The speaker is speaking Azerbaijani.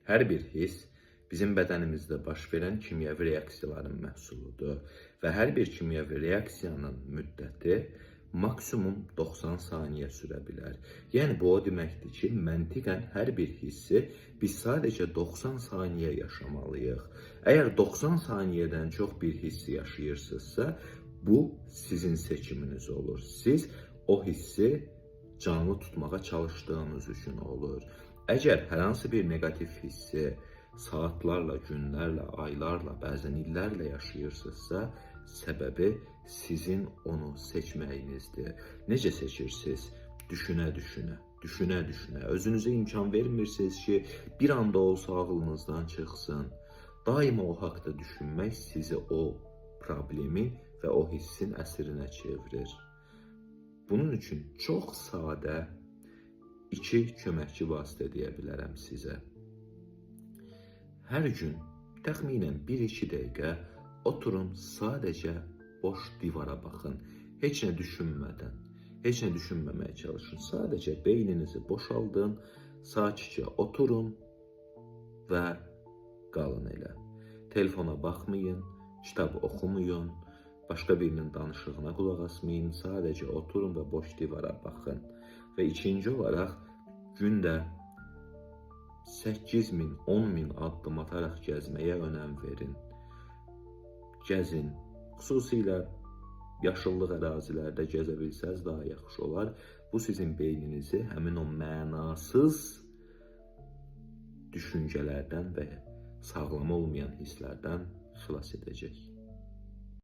Hər bir hiss bizim bədənimizdə baş verən kimyəvi reaksiyaların məhsuludur və hər bir kimyəvi reaksiyanın müddəti maksimum 90 saniyə sürə bilər. Yəni bu o deməkdir ki, məntiqən hər bir hissi biz sadəcə 90 saniyə yaşamalıyıq. Əgər 90 saniyədən çox bir hissi yaşayırsınızsa, bu sizin seçiminiz olur. Siz o hissi canlı tutmağa çalışdığınız üçün olur. Əgər hər hansı bir negativ hissi saatlarla, günlərlə, aylarla, bəzən illərlə yaşayırsınızsa, səbəbi sizin onu seçməyinizdir. Necə seçirsiniz? Düşünə-düşünə, düşünə-düşünə. Özünüzə imkan vermirsiniz ki, bir anda olsa ağlınızdan çıxsın. Daima o haqda düşünmək sizi o problemi və o hissin əsirinə çevirir. Bunun üçün çox sadə iki köməkçi vasitə deyə bilərəm sizə. Hər gün təxminən 1-2 dəqiqə oturun, sadəcə boş divara baxın. Heç nə düşünmədən, heç nə düşünməməyə çalışın. Sadəcə beyninizi boşaldın, sakitcə oturun və qalın elə. Telefona baxmayın, kitab oxumayın, başqa birinin danışığına qulaq asmayın. Sadəcə oturun və boş divara baxın. Və ikinci olaraq gündə 8.000, 10.000 addım ataraq gəzməyə önəm verin. Gəzin. Xüsusilə yaşıllıq ərazilərdə gəzə bilsəz daha yaxşı olar. Bu sizin beyninizi həmin o mənasız düşüncələrdən və sağlam olmayan hisslərdən xilas edəcək.